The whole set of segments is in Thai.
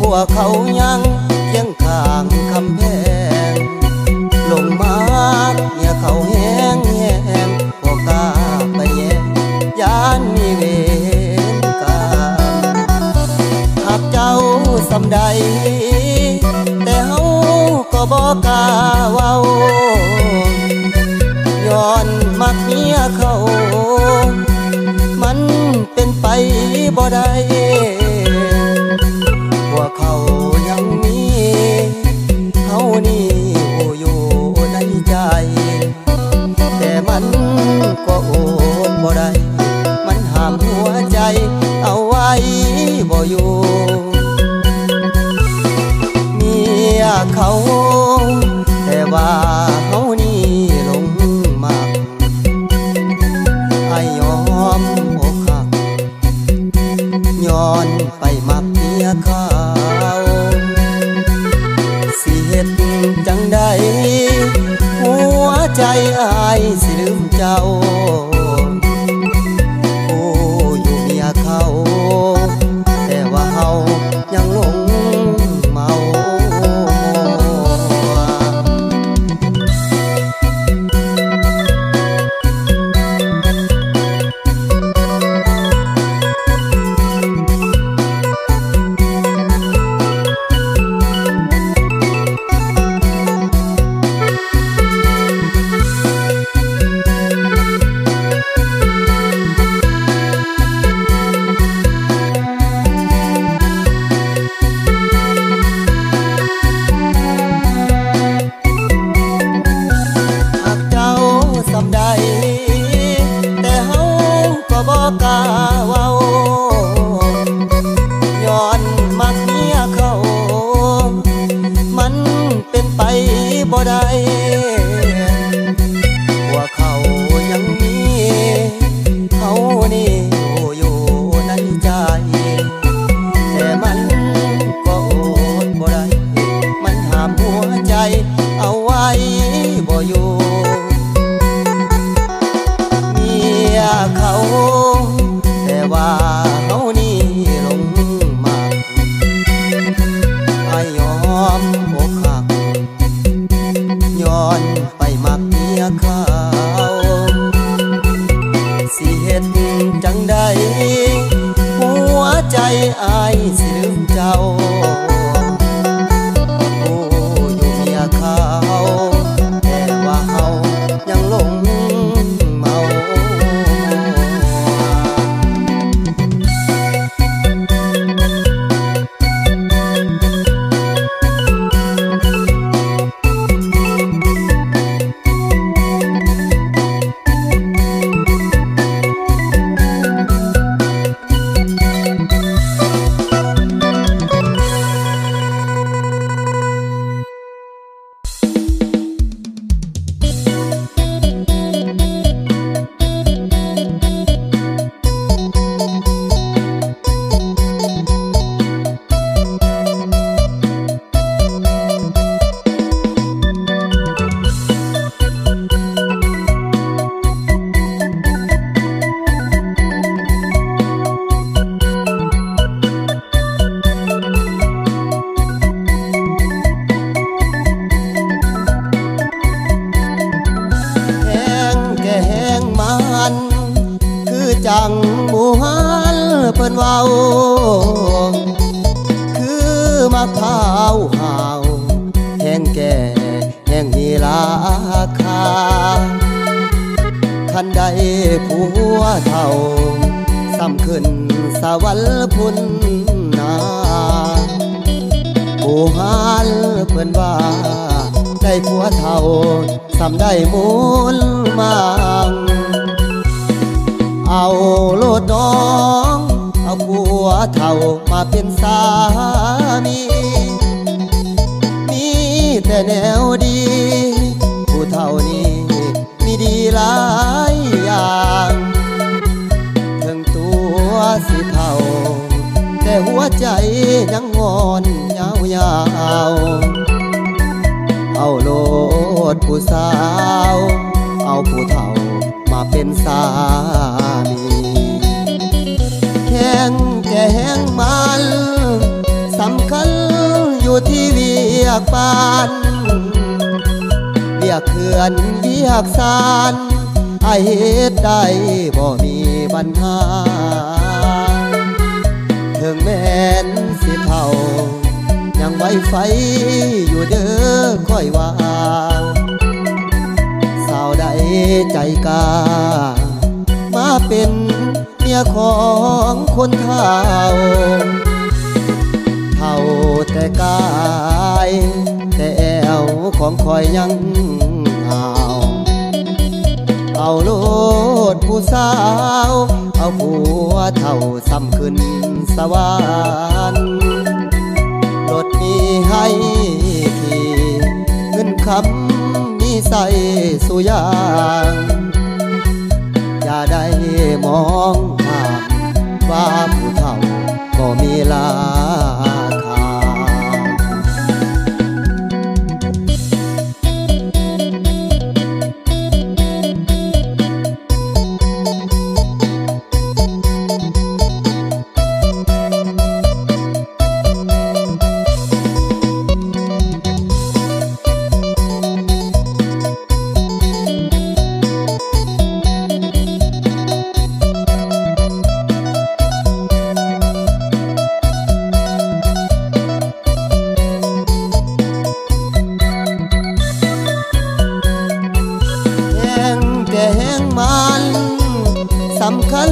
พวกเขายังเคียงข้างคำแพงลงมาเนี่ยเขาแห้งแห้งพวกกล้าไปแย่งยานมีเวรกรรมหากเจ้าสำใดแต่เฮาก็บอกกล้าเว้าย้อนมักเมียเขามันเป็นไปบ่ได้พวกเขายังมีเฮานี่อยู่ในใจแต่มันก็อดบ่ได้มันห้ามหัวใจเอาไว้บ่อยู่เมียเขาแต่ว่าเฮานี่หลงมักให้ยอมอกหักย้อนไปมักเมียเขาสิเฮ็ดจังใดหัวใจอ้ายสิลืมเจ้าโอ้อยู่เมียเขาแต่ว่าเฮายังหลงเมาแต่เฮาก็บอกกล้าเว้าย้อนมักเมียเขามันเป็นไปบ่ได้พวกเขายังมีเฮานี่อยู่ในใจแต่มันก็อดบ่ได้มันห้ามหัวใจเอาไว้บ่อยู่เขาแต่ว่าเฮานี่หลงมักให้ยอมอกหักย้อนไปมักเมียเขาสิเฮ็ดจังใดหัวใจอ้ายสิลืมเจ้าโอ้อยู่เมียเขาแต่ว่าเฮายังหลงเมาคือจังบูฮันเพิ่นเว้าคือมะพร้าวห่าวแห้งแก่แห้งมีราคาคันใดผัวเฒ่าซ้ำขึ้นสวรรค์พุ่นนาบูฮันเพิ่นว่าได้ผัวเฒ่าซ้ำได้มูลมังเอาโลดน้องเอาผัวเฒ่ามาเป็นสามีมีแต่แนวดีผู้เฒ่านี้มีดีหลายอย่างถึงตัวสิเฒ่าแต่หัวใจยังงอนยาวๆเอาโลดผู้สาวเอาผู้เฒ่ามาเป็นสามีแห้งแก่แห้งมัน สำคัญอยู่ที่เวียกบ้านเวียกเขื่อนเวียกสานไอเฮ็ดได้บ่มีปัญหาถึงแม้นสิเท่ายังไว้ไฟอยู่เด้อค่อยว่าสาวใดใจกล้ามาเป็นเมียของคนเฒ่าเท่าแต่กายแต่แอวของคอยยังเอาโลดผู้สาวเอาผัวเท่าซ้ำขึ้นสวรรค์รถมีให้ขี่เงินคำมีใส่สุยางอย่าได้มองข้ามว่าผู้เฒ่าก็มีราคาสำคัญ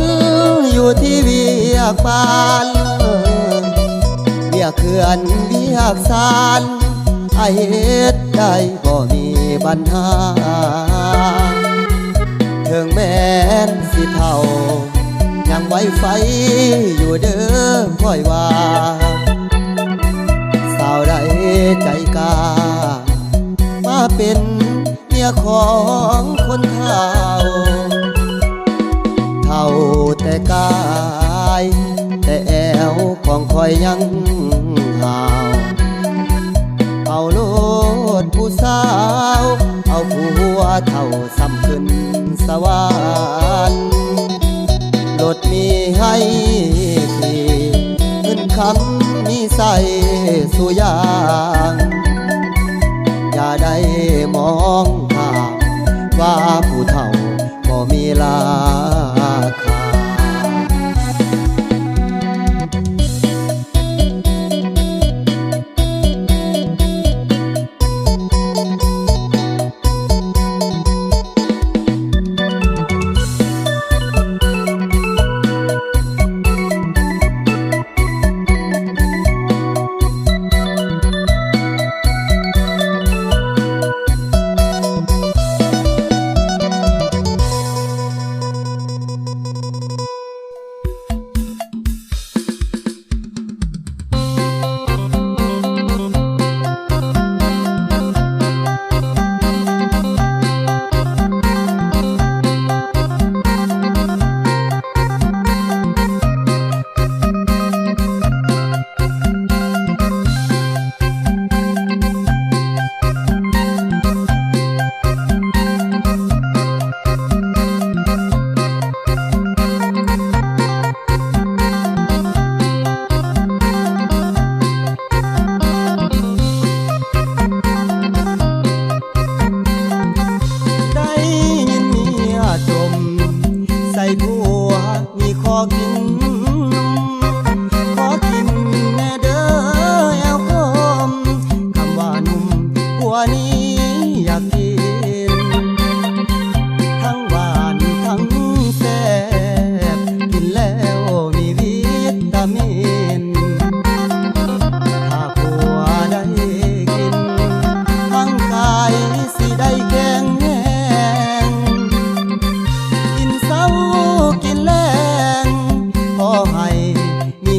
อยู่ที่เวียกบ้านเวียกเขื่อนเวียกสานไอเฮ็ดได้บ่มีปัญหาถึงแม้นสิเท่ายังไว้ไฟอยู่เด้อค่อยว่าสาวใดใจกล้ามาเป็นเมียของคนเฒ่าเท่าแต่กายแต่แอวของคอยยังห่าวเอาโลดผู้สาวเอาผัวเท่าซ้ำขึ้นสวรรค์รถมีให้ขี่เงินคำมีใส่สุยางอย่าได้มองข้ามว่าผู้เฒ่าก็มีราคา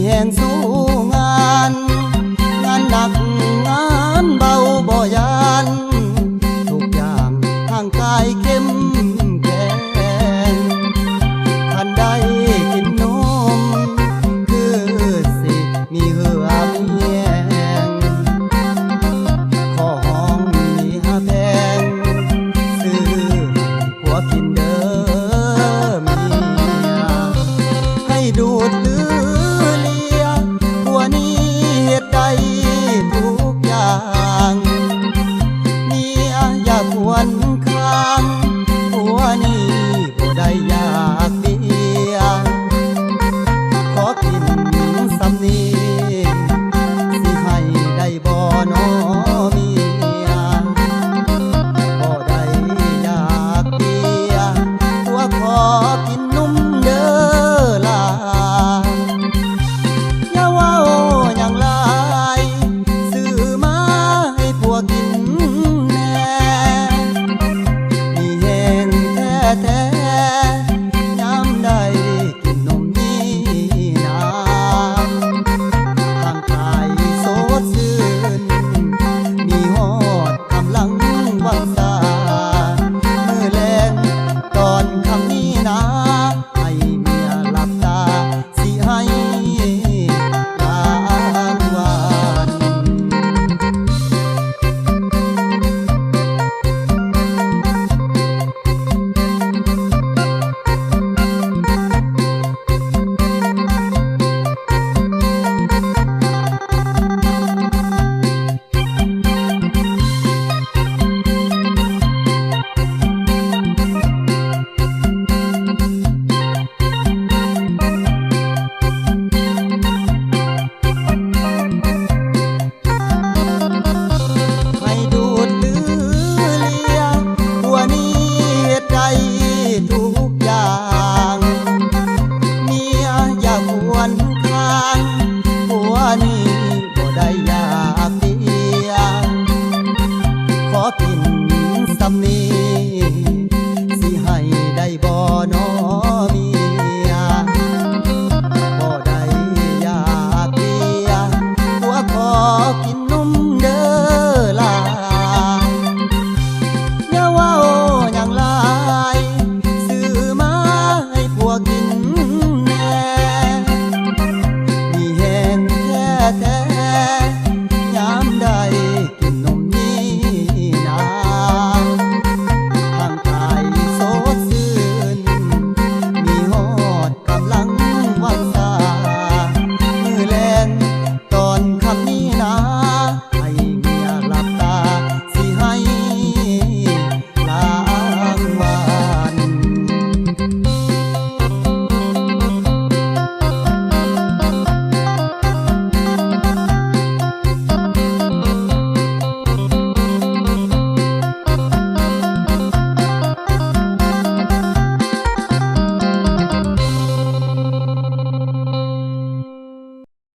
แห่งสู้